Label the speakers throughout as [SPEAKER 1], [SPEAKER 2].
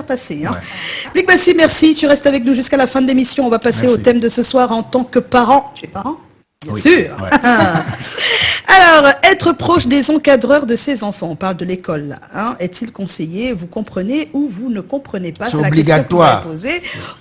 [SPEAKER 1] Passé, hein. Ouais. Blick, merci, tu restes avec nous jusqu'à la fin de l'émission. On va passer au thème de ce soir en tant que parent. Tu es parent? Bien sûr. Ouais. Alors, être proche des encadreurs de ses enfants, on parle de l'école là, hein. Est-il conseillé? Vous comprenez ou vous ne comprenez pas?
[SPEAKER 2] C'est obligatoire.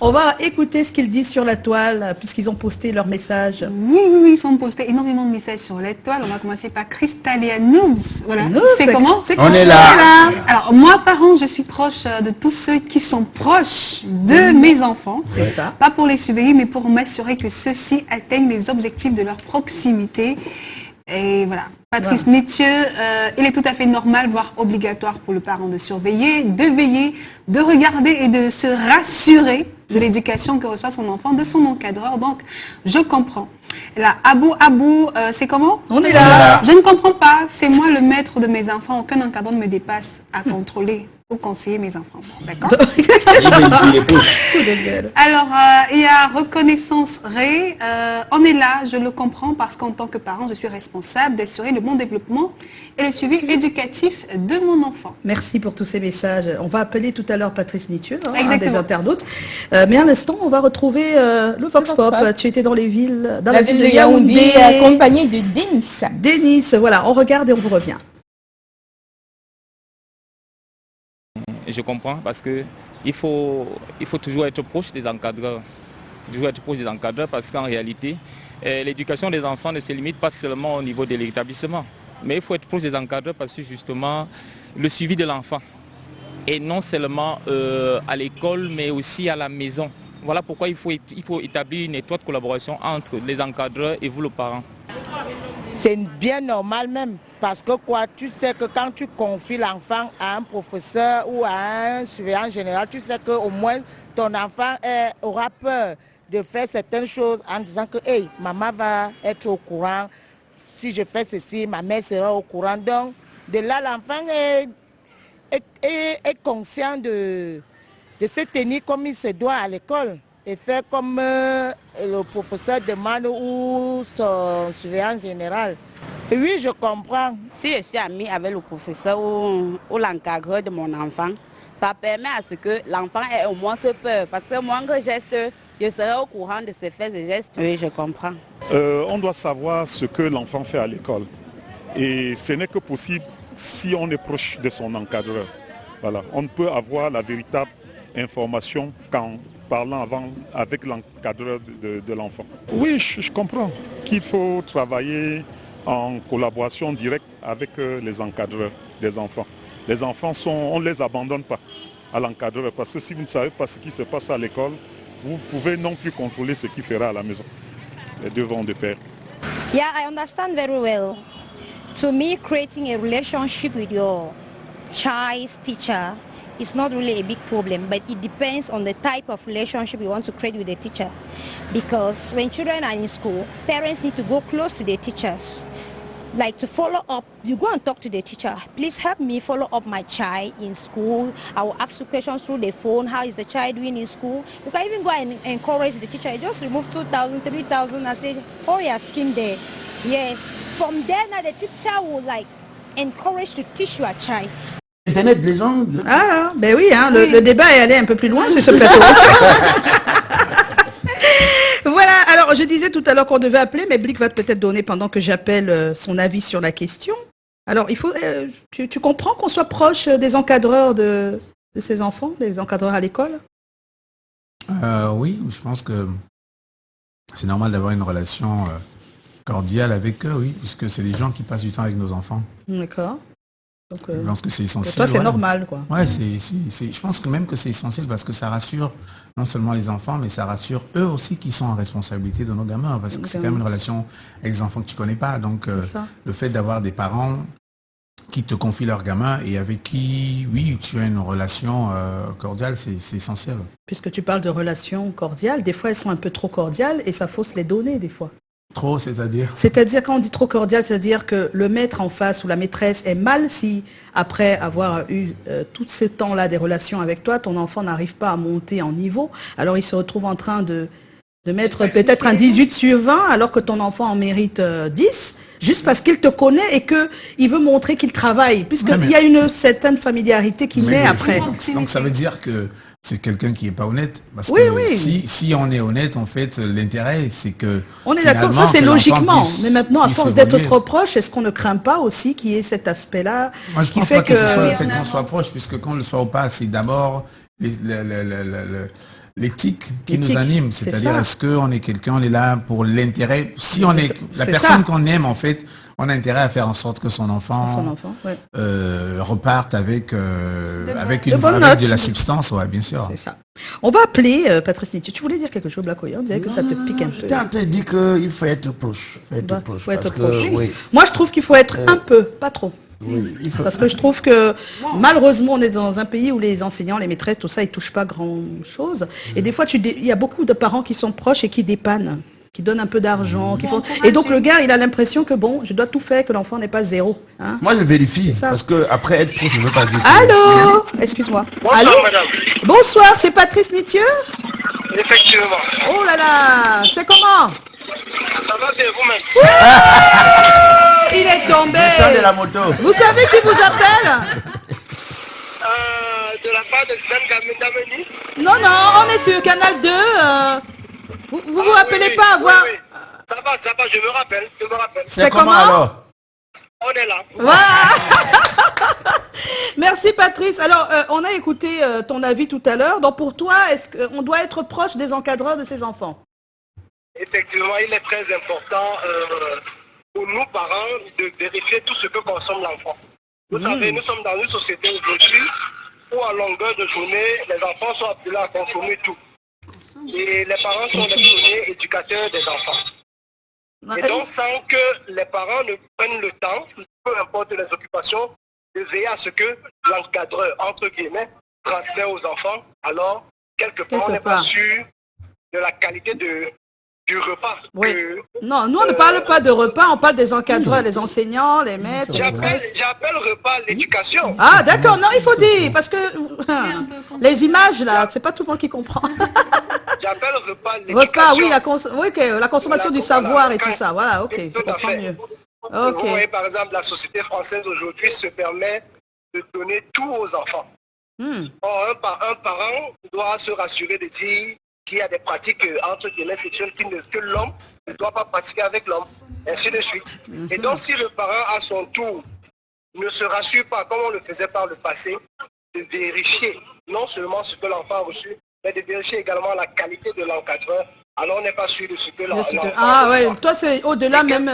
[SPEAKER 1] On va écouter ce qu'ils disent sur la toile, puisqu'ils ont posté leur message.
[SPEAKER 3] Oui, ils ont posté énormément de messages sur la toile. On va commencer par Crystalia Noobs. Voilà. C'est comment?
[SPEAKER 2] On est là.
[SPEAKER 3] Alors, moi, parent, je suis proche de tous ceux qui sont proches de mes enfants.
[SPEAKER 1] C'est ça.
[SPEAKER 3] Pas pour les surveiller, mais pour m'assurer que ceux-ci atteignent les objectifs de leur proximité. Et voilà. Patrice Nietzsche, il est tout à fait normal, voire obligatoire pour le parent de surveiller, de veiller, de regarder et de se rassurer de l'éducation que reçoit son enfant, de son encadreur. Donc, je comprends. Là, Abou, c'est comment?
[SPEAKER 1] On est là.
[SPEAKER 3] Je ne comprends pas. C'est moi le maître de mes enfants. Aucun encadreur ne me dépasse à contrôler ou conseiller mes enfants. D'accord? Alors, il y a reconnaissance Ray. On est là, je le comprends, parce qu'en tant que parent, je suis responsable d'assurer le bon développement et le suivi éducatif de mon enfant.
[SPEAKER 1] Merci pour tous ces messages. On va appeler tout à l'heure Patrice Nietzsche, un des internautes. Mais à l'instant, on va retrouver le Vox Pop. Tu étais dans les villes, dans la ville de Yaoundé,
[SPEAKER 4] accompagné de Denis.
[SPEAKER 1] Denis, voilà, on regarde et on vous revient.
[SPEAKER 5] Je comprends parce que il faut toujours être proche des encadreurs. Il faut toujours être proche des encadreurs parce qu'en réalité, l'éducation des enfants ne se limite pas seulement au niveau de l'établissement. Mais il faut être proche des encadreurs parce que justement, le suivi de l'enfant. Et non seulement à l'école, mais aussi à la maison. Voilà pourquoi il faut établir une étroite collaboration entre les encadreurs et vous, le parent.
[SPEAKER 6] C'est bien normal même, parce que tu sais que quand tu confies l'enfant à un professeur ou à un surveillant général, tu sais qu'au moins ton enfant aura peur de faire certaines choses en disant que hey, maman va être au courant, si je fais ceci, ma mère sera au courant. Donc de là, l'enfant est conscient de se tenir comme il se doit à l'école. Et faire comme le professeur demande ou son surveillant général. Oui, je comprends.
[SPEAKER 7] Si je suis amie avec le professeur ou l'encadreur de mon enfant, ça permet à ce que l'enfant ait au moins ce peur. Parce que moi, que geste, je serai au courant de ses faits et gestes. Oui, je comprends.
[SPEAKER 8] On doit savoir ce que l'enfant fait à l'école. Et ce n'est que possible si on est proche de son encadreur. Voilà. On peut avoir la véritable information quand parlant avec l'encadreur de l'enfant. Oui, je comprends qu'il faut travailler en collaboration directe avec les encadreurs des enfants. Les enfants, on ne les abandonne pas à l'encadreur parce que si vous ne savez pas ce qui se passe à l'école, vous pouvez non plus contrôler ce qu'il fera à la maison. Les deux vont de pair.
[SPEAKER 9] Yeah, I understand very well. To me, creating a relationship with your child's teacher it's not really a big problem, but it depends on the type of relationship you want to create with the teacher. Because when children are in school, parents need to go close to their teachers. Like to follow up, you go and talk to the teacher. Please help me follow up my child in school. I will ask you questions through the phone. How is the child doing in school? You can even go and encourage the teacher. You just remove 2,000, 3,000 and say, oh, your skin there. Yes. From there, now the teacher will like encourage to teach your child.
[SPEAKER 2] Internet, les gens...
[SPEAKER 1] Ah, ben oui, hein, le débat est allé un peu plus loin sur ce plateau. Voilà, alors je disais tout à l'heure qu'on devait appeler, mais Blick va peut-être donner pendant que j'appelle son avis sur la question. Alors, il faut, tu comprends qu'on soit proche des encadreurs de ses enfants, des encadreurs à l'école?
[SPEAKER 2] Oui, je pense que c'est normal d'avoir une relation cordiale avec eux, oui, puisque c'est des gens qui passent du temps avec nos enfants.
[SPEAKER 1] D'accord. Donc,
[SPEAKER 2] je pense que c'est essentiel.
[SPEAKER 1] Pour toi, c'est normal, quoi.
[SPEAKER 2] Ouais, je pense que même que c'est essentiel parce que ça rassure non seulement les enfants, mais ça rassure eux aussi qui sont en responsabilité de nos gamins, parce que c'est quand même une relation avec des enfants que tu connais pas. Donc, le fait d'avoir des parents qui te confient leurs gamins et avec qui, oui, tu as une relation cordiale, c'est essentiel.
[SPEAKER 1] Puisque tu parles de relations cordiales, des fois elles sont un peu trop cordiales et ça fausse les données des fois.
[SPEAKER 2] Trop, c'est-à-dire?
[SPEAKER 1] C'est-à-dire, quand on dit trop cordial, c'est-à-dire que le maître en face ou la maîtresse est mal si, après avoir eu tout ce temps-là des relations avec toi, ton enfant n'arrive pas à monter en niveau. Alors il se retrouve en train de mettre peut-être un 18/20 alors que ton enfant en mérite 10. juste parce qu'il te connaît et qu'il veut montrer qu'il travaille, puisqu'il y a une certaine familiarité qui naît après.
[SPEAKER 2] Donc ça veut dire que c'est quelqu'un qui est pas honnête. Parce
[SPEAKER 1] Oui,
[SPEAKER 2] que
[SPEAKER 1] oui.
[SPEAKER 2] si on est honnête, en fait, l'intérêt, c'est que...
[SPEAKER 1] On est d'accord, ça
[SPEAKER 2] finalement,
[SPEAKER 1] c'est
[SPEAKER 2] que l'enfant
[SPEAKER 1] logiquement.
[SPEAKER 2] puisse-
[SPEAKER 1] Mais maintenant, à
[SPEAKER 2] puisse
[SPEAKER 1] force d'être
[SPEAKER 2] évoluer.
[SPEAKER 1] trop proche, est-ce qu'on ne craint pas aussi qu'il y ait cet aspect-là
[SPEAKER 2] Moi, je
[SPEAKER 1] qui
[SPEAKER 2] pense
[SPEAKER 1] fait
[SPEAKER 2] pas que ce soit le
[SPEAKER 1] que...
[SPEAKER 2] fait qu'on soit proche, puisque qu'on le soit ou pas, c'est d'abord l'éthique qui nous
[SPEAKER 1] L'éthique,
[SPEAKER 2] anime.
[SPEAKER 1] c'est
[SPEAKER 2] C'est-à-dire,
[SPEAKER 1] ça.
[SPEAKER 2] est-ce qu'on est quelqu'un, on est là pour l'intérêt. Si on est la
[SPEAKER 1] c'est
[SPEAKER 2] personne
[SPEAKER 1] ça.
[SPEAKER 2] qu'on aime, en fait, on a intérêt à faire en sorte que son enfant,
[SPEAKER 1] ouais.
[SPEAKER 2] reparte avec avec
[SPEAKER 1] de bonnes
[SPEAKER 2] avec de
[SPEAKER 1] notes.
[SPEAKER 2] la substance, ouais, bien sûr.
[SPEAKER 1] C'est ça. On va appeler Patrice Nitieux. Tu voulais dire quelque chose, Blacoya? On dirait que ça te pique un peu.
[SPEAKER 10] J'étais en train de dire qu'il faut être proche. Faut être proche.
[SPEAKER 1] Faut être
[SPEAKER 10] parce
[SPEAKER 1] proche.
[SPEAKER 10] que, oui,
[SPEAKER 1] Moi, je trouve qu'il faut être un peu, pas trop.
[SPEAKER 10] oui, il faut...
[SPEAKER 1] Parce que je trouve que malheureusement on est dans un pays où les enseignants, les maîtresses, tout ça, ils touchent pas grand chose. Et des fois, il y a beaucoup de parents qui sont proches et qui dépannent, qui donnent un peu d'argent, qui font. Et donc le gars, il a l'impression que bon, je dois tout faire, que l'enfant n'est pas zéro. Hein.
[SPEAKER 10] Moi, je vérifie.
[SPEAKER 1] C'est ça.
[SPEAKER 10] Parce que après être proche, je ne veux pas dire.
[SPEAKER 1] Allô, excuse-moi.
[SPEAKER 11] Bonsoir,
[SPEAKER 1] Allô
[SPEAKER 11] madame.
[SPEAKER 1] Bonsoir, c'est Patrice Nitieux.
[SPEAKER 11] Effectivement.
[SPEAKER 1] Oh là là, c'est comment?
[SPEAKER 11] Ça va bien vous-même?
[SPEAKER 1] Il est tombé.
[SPEAKER 10] Descends de la moto.
[SPEAKER 1] Vous savez qui vous appelle?
[SPEAKER 11] De la part de Sven Dameni.
[SPEAKER 1] Non, non, on est sur Canal 2. Vous vous rappelez pas avoir...
[SPEAKER 11] Oui. Ça va, je me rappelle.
[SPEAKER 10] C'est comment alors?
[SPEAKER 11] On est là.
[SPEAKER 1] Voilà. Merci Patrice. Alors, on a écouté ton avis tout à l'heure. Donc pour toi, est-ce qu'on doit être proche des encadreurs de ses enfants?
[SPEAKER 11] Effectivement, il est très important pour nous, parents, de vérifier tout ce que consomme l'enfant. Vous savez, nous sommes dans une société aujourd'hui où à longueur de journée, les enfants sont appelés à consommer tout. Et les parents sont les premiers éducateurs des enfants. Et donc, sans que les parents ne prennent le temps, peu importe les occupations, de veiller à ce que l'encadreur, entre guillemets, transmet aux enfants, alors, quelque part, on n'est pas sûr de la qualité du repas.
[SPEAKER 1] Oui. Non, nous on ne parle pas de repas, on parle des encadreurs, les enseignants, les maîtres.
[SPEAKER 11] J'appelle repas l'éducation.
[SPEAKER 1] Ah d'accord, non, il faut dire, parce que les images là, c'est pas tout le monde qui comprend.
[SPEAKER 11] J'appelle repas l'éducation.
[SPEAKER 1] Repas, oui, la consommation du savoir et tout ça, voilà, ok, je comprends mieux.
[SPEAKER 11] Vous voyez, par exemple, la société française aujourd'hui se permet de donner tout aux enfants. Or, un parent doit se rassurer de dire qu'il y a des pratiques entre guillemets sexuelles que l'homme ne doit pas pratiquer avec l'homme, ainsi de suite. Et donc, si le parent, à son tour, ne se rassure pas, comme on le faisait par le passé, de vérifier non seulement ce que l'enfant a reçu, mais de vérifier également la qualité de l'encadreur, alors on n'est pas sûr de ce que l'enfant
[SPEAKER 1] Ah ouais, toi c'est au-delà même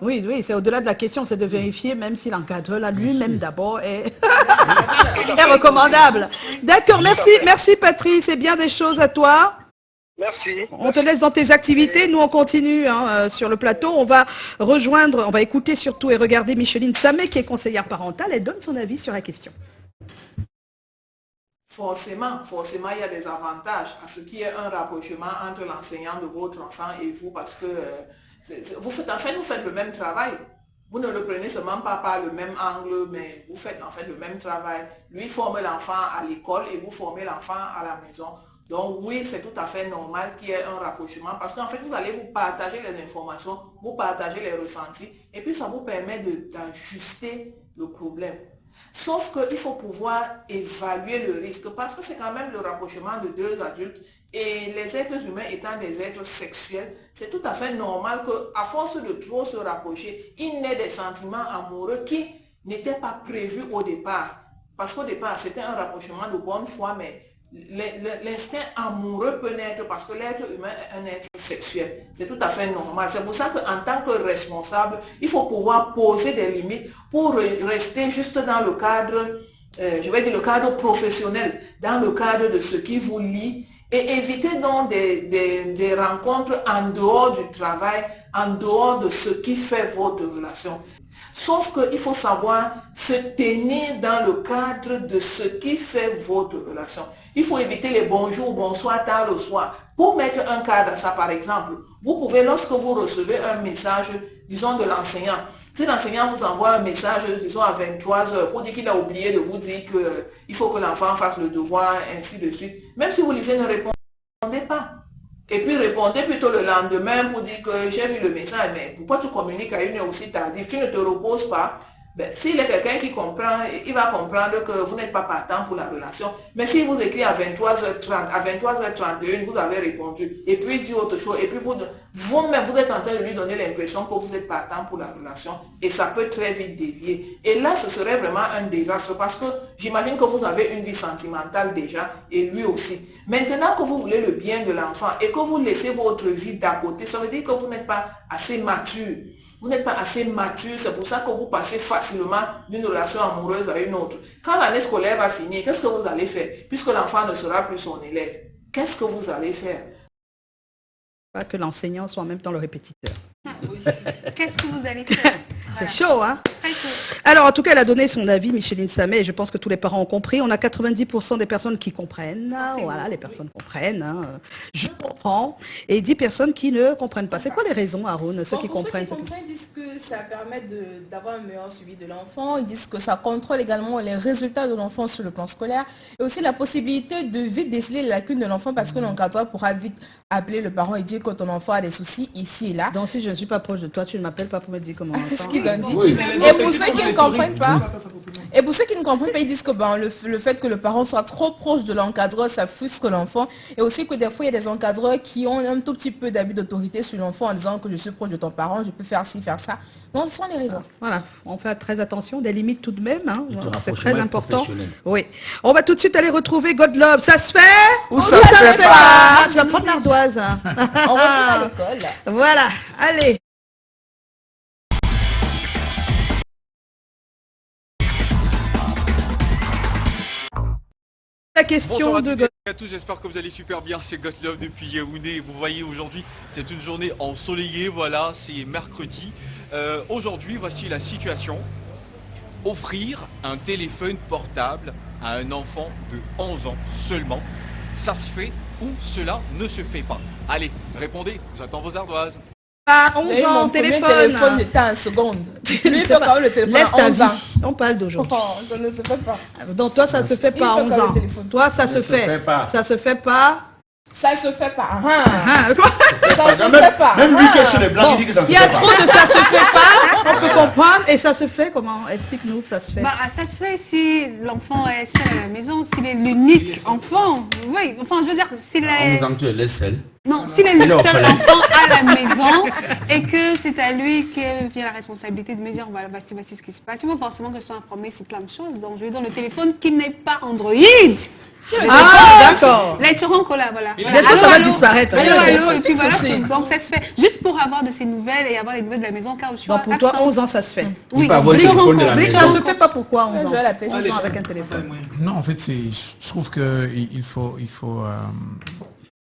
[SPEAKER 1] Oui, oui, c'est au-delà de la question, c'est de vérifier même si l'encadreur là lui-même d'abord est... est recommandable. D'accord, merci Patrice, c'est bien des choses à toi.
[SPEAKER 11] Merci.
[SPEAKER 1] On te laisse dans tes activités, nous on continue sur le plateau, on va écouter surtout et regarder Micheline Samé qui est conseillère parentale, elle donne son avis sur la question.
[SPEAKER 12] Forcément, il y a des avantages à ce qu'il y ait un rapprochement entre l'enseignant de votre enfant et vous parce que vous faites le même travail. Vous ne le prenez seulement pas par le même angle, mais vous faites en fait le même travail. Lui forme l'enfant à l'école et vous formez l'enfant à la maison. Donc oui, c'est tout à fait normal qu'il y ait un rapprochement parce qu'en fait, vous allez vous partager les informations, vous partager les ressentis et puis ça vous permet d'ajuster le problème. Sauf qu'il faut pouvoir évaluer le risque parce que c'est quand même le rapprochement de deux adultes et les êtres humains étant des êtres sexuels, c'est tout à fait normal qu'à force de trop se rapprocher, il n'ait des sentiments amoureux qui n'étaient pas prévus au départ. Parce qu'au départ, c'était un rapprochement de bonne foi, mais l'instinct amoureux peut naître parce que l'être humain est un être sexuel. C'est tout à fait normal. C'est pour ça qu'en tant que responsable, il faut pouvoir poser des limites pour rester juste dans le cadre, je vais dire le cadre professionnel, dans le cadre de ce qui vous lie et éviter donc des rencontres en dehors du travail, en dehors de ce qui fait votre relation. Sauf qu'il faut savoir se tenir dans le cadre de ce qui fait votre relation. Il faut éviter les bonjours, bonsoir, tard le soir. Pour mettre un cadre à ça, par exemple, vous pouvez, lorsque vous recevez un message, disons de l'enseignant, si l'enseignant vous envoie un message, disons à 23h, pour dire qu'il a oublié de vous dire qu'il faut que l'enfant fasse le devoir, ainsi de suite, même si vous lisez, ne répondez pas. Et puis répondez répondez plutôt le lendemain pour dire que j'ai vu le message, mais pourquoi tu communiques à une heure aussi tardive? Tu ne te reposes pas. Ben, s'il est quelqu'un qui comprend, il va comprendre que vous n'êtes pas partant pour la relation. Mais s'il vous écrit à 23h30, à 23h31, vous avez répondu, et puis il dit autre chose, et puis vous-même, vous êtes en train de lui donner l'impression que vous êtes partant pour la relation, et ça peut très vite dévier. Et là, ce serait vraiment un désastre, parce que j'imagine que vous avez une vie sentimentale déjà, et lui aussi. Maintenant que vous voulez le bien de l'enfant, et que vous laissez votre vie d'à côté, ça veut dire que vous n'êtes pas assez mature. Vous n'êtes pas assez mature, c'est pour ça que vous passez facilement d'une relation amoureuse à une autre. Quand l'année scolaire va finir, qu'est-ce que vous allez faire? Puisque l'enfant ne sera plus son élève, qu'est-ce que vous allez faire?
[SPEAKER 1] Pas que l'enseignant soit en même temps le répétiteur.
[SPEAKER 3] Qu'est-ce que vous allez faire?
[SPEAKER 1] C'est chaud, hein?
[SPEAKER 3] Très chaud.
[SPEAKER 1] Alors, en tout cas, elle a donné son avis, Micheline Samet, et je pense que tous les parents ont compris. On a 90% des personnes qui comprennent. Voilà, les personnes comprennent. Hein. Je comprends. Et 10 personnes qui ne comprennent pas. C'est quoi les raisons, Haroun, ceux qui comprennent?
[SPEAKER 4] Ceux qui comprennent disent que ça permet d'avoir un meilleur suivi de l'enfant. Ils disent que ça contrôle également les résultats de l'enfant sur le plan scolaire. Et aussi la possibilité de vite déceler les lacunes de l'enfant parce que l'encadreur pourra vite appeler le parent et dire que ton enfant a des soucis ici et là.
[SPEAKER 1] Donc, si je ne suis pas proche de toi, tu ne m'appelles pas pour me dire comment.
[SPEAKER 4] C'est ce qu'ils ont dit.
[SPEAKER 10] Oui.
[SPEAKER 4] Et pour ceux qui ne comprennent pas, ils disent que le fait que le parent soit trop proche de l'encadreur, ça frustre l'enfant. Et aussi que des fois, il y a des encadreurs qui ont un tout petit peu d'abus d'autorité sur l'enfant en disant que je suis proche de ton parent, je peux faire ci, faire ça. Non, ce sont les raisons.
[SPEAKER 1] Voilà, on fait très attention, des limites tout de même. Hein. C'est très important. Oui. On va tout de suite aller retrouver God Love. Ça se fait
[SPEAKER 10] ou ça se fait pas?
[SPEAKER 1] Tu vas prendre l'ardoise.
[SPEAKER 4] On retourne à l'école.
[SPEAKER 1] Voilà, allez. La question de God.
[SPEAKER 13] À tous, j'espère que vous allez super bien, c'est Gotlove depuis Yaoundé. Vous voyez aujourd'hui, c'est une journée ensoleillée, voilà, c'est mercredi. Aujourd'hui, voici la situation. Offrir un téléphone portable à un enfant de 11 ans seulement, ça se fait ou cela ne se fait pas? Allez, répondez, j'attends vos ardoises.
[SPEAKER 1] Pas 11 ans, téléphone
[SPEAKER 4] était en seconde. Lui, il fait quand même le téléphone à 11 ans.
[SPEAKER 1] On parle d'aujourd'hui.
[SPEAKER 4] Ça ne se fait pas.
[SPEAKER 1] Donc toi, ça se fait pas à 11 ans. Toi, ça se fait. Ça se fait pas.
[SPEAKER 4] Ça se fait pas.
[SPEAKER 1] Ça
[SPEAKER 4] se fait pas.
[SPEAKER 10] Même lui qui est chez les blancs, il dit que ça se fait pas.
[SPEAKER 1] Il y a trop de ça se fait pas. On peut comprendre. Et ça se fait comment? Explique-nous que ça se fait.
[SPEAKER 3] Ça se fait si l'enfant est seul à la maison, s'il est l'unique enfant. Oui, enfin, je veux dire, s'il est...
[SPEAKER 10] 11 ans, tu es le seul.
[SPEAKER 3] Non, s'il est le seul enfant à la maison et que c'est à lui qui vient la responsabilité de me dire voilà, voici ce qui se passe. Il faut forcément que je sois informée sur plein de choses. Donc je lui donne le téléphone qui n'est pas Android.
[SPEAKER 1] D'accord.
[SPEAKER 3] Voilà.
[SPEAKER 1] Bientôt ça va disparaître.
[SPEAKER 3] Allô, et puis voilà. Donc ça se fait juste pour avoir de ses nouvelles et avoir les nouvelles de la maison car je suis
[SPEAKER 1] donc pour toi 11 ans ça se fait.
[SPEAKER 3] Oui,
[SPEAKER 10] pas avoir le téléphone de la maison.
[SPEAKER 1] Ça se fait pas pourquoi 11 ans
[SPEAKER 4] avec
[SPEAKER 1] un téléphone.
[SPEAKER 2] Non, en fait, je trouve que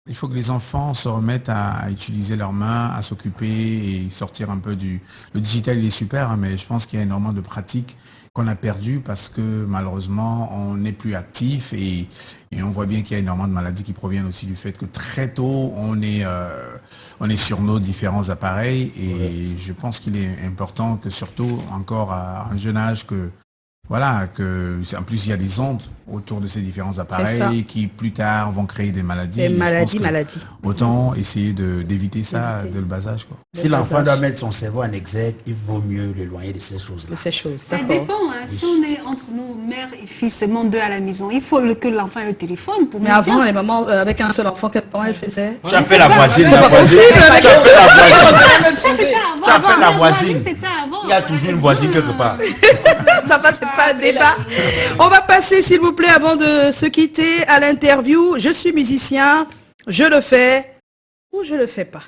[SPEAKER 2] il faut que les enfants se remettent à utiliser leurs mains, à s'occuper et sortir un peu du... Le digital, il est super, hein, mais je pense qu'il y a énormément de pratiques qu'on a perdues parce que malheureusement, on n'est plus actif et on voit bien qu'il y a énormément de maladies qui proviennent aussi du fait que très tôt, on est sur nos différents appareils et je pense qu'il est important que surtout encore à un jeune âge en plus il y a des ondes autour de ces différents appareils qui plus tard vont créer des maladies.
[SPEAKER 1] Des maladies.
[SPEAKER 2] Autant essayer d'éviter ça dès le bas âge. Quoi.
[SPEAKER 10] Si l'enfant doit mettre son cerveau en exergue, il vaut mieux l'éloigner de ces choses-là.
[SPEAKER 3] Ça dépend. Hein. Si on est entre nous, mère et fils, seulement deux à la maison, il faut que l'enfant ait le téléphone pour.
[SPEAKER 1] Mais avant, les mamans avec un seul enfant, comment elle faisait?
[SPEAKER 10] Tu appelles la voisine. Tu appelles la voisine. Il y a toujours une voisine quelque part.
[SPEAKER 1] Ça va, c'est pas un débat. On va passer, s'il vous plaît, avant de se quitter, à l'interview. Je suis musicien, je le fais ou je le fais pas.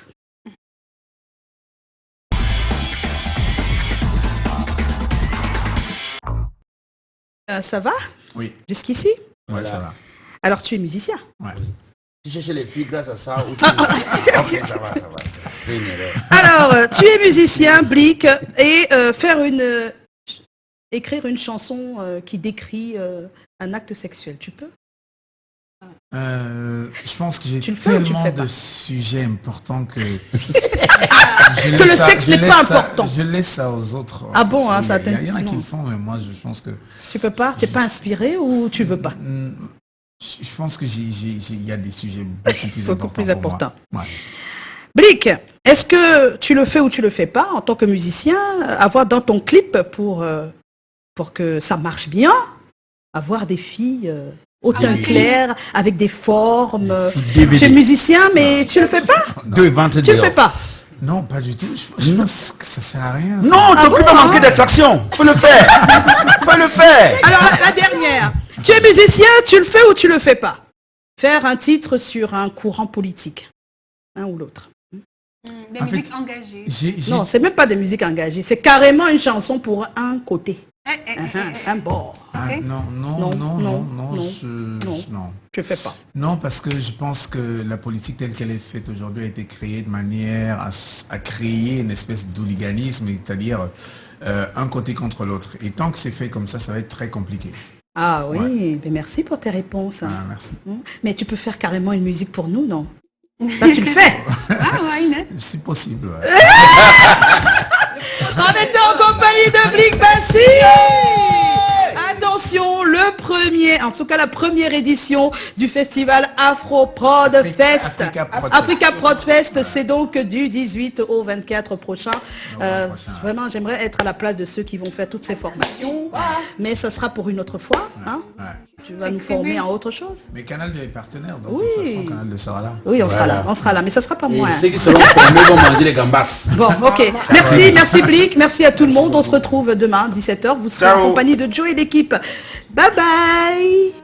[SPEAKER 1] Ça va?
[SPEAKER 2] Oui.
[SPEAKER 1] Jusqu'ici?
[SPEAKER 2] Ouais, ça va.
[SPEAKER 1] Alors, tu es musicien?
[SPEAKER 2] Ouais.
[SPEAKER 10] Tu cherches les filles grâce à ça ou ok, ça va. C'est une erreur.
[SPEAKER 1] Alors, tu es musicien, Blick, et écrire une chanson qui décrit un acte sexuel, tu peux?
[SPEAKER 2] Je pense que j'ai tellement de sujets importants que
[SPEAKER 1] le sexe n'est pas important.
[SPEAKER 2] Je laisse ça aux autres.
[SPEAKER 1] Ah bon, hein, ça
[SPEAKER 2] il y en a qui le font, mais moi je pense que...
[SPEAKER 1] Tu peux pas? Tu n'es pas inspiré ou tu veux pas?
[SPEAKER 2] Je pense que il y a des sujets beaucoup plus importants.
[SPEAKER 1] Ouais. Blick, est-ce que tu le fais ou tu le fais pas en tant que musicien, avoir dans ton clip pour que ça marche bien, avoir des filles au teint clair, avec des formes. Tu es musicien, mais tu le fais pas? Tu le fais pas?
[SPEAKER 2] Non, pas du tout. Je pense que ça sert à rien.
[SPEAKER 10] Non, ton clip va manquer d'attraction. Faut le faire. Faut le faire.
[SPEAKER 1] Alors, la dernière. Tu es musicien, tu le fais ou tu le fais pas? Faire un titre sur un courant politique. Un ou l'autre.
[SPEAKER 3] Des musiques engagées.
[SPEAKER 1] Non, c'est même pas des musiques engagées. C'est carrément une chanson pour un côté. Un bord.
[SPEAKER 2] Non.
[SPEAKER 1] Je fais pas.
[SPEAKER 2] Non, parce que je pense que la politique telle qu'elle est faite aujourd'hui a été créée de manière à créer une espèce d'hooliganisme, c'est-à-dire un côté contre l'autre. Et tant que c'est fait comme ça va être très compliqué.
[SPEAKER 1] Ah oui, mais merci pour tes réponses.
[SPEAKER 2] Merci.
[SPEAKER 1] Mais tu peux faire carrément une musique pour nous, non? Ça, tu le fais?
[SPEAKER 2] C'est possible. Ouais.
[SPEAKER 1] On était en compagnie de Blick Bassi. Attention, en tout cas la première édition du festival Afro Prod Fest. Africa Prod Fest, c'est donc du 18 au 24 prochain. Vraiment, j'aimerais être à la place de ceux qui vont faire toutes ces formations, mais ça sera pour une autre fois. Hein? Tu vas nous former en autre chose.
[SPEAKER 2] Mais Canal 2 est partenaire, donc de toute façon, Canal 2 sera là.
[SPEAKER 1] Oui, on sera là, mais ça sera pas moi.
[SPEAKER 10] Ceux qui seront formés vont manger les gambas.
[SPEAKER 1] Bon, ok. Merci Blick, merci à tout le monde. On se retrouve demain, 17h. Vous serez en compagnie de Joe et l'équipe. Bye bye.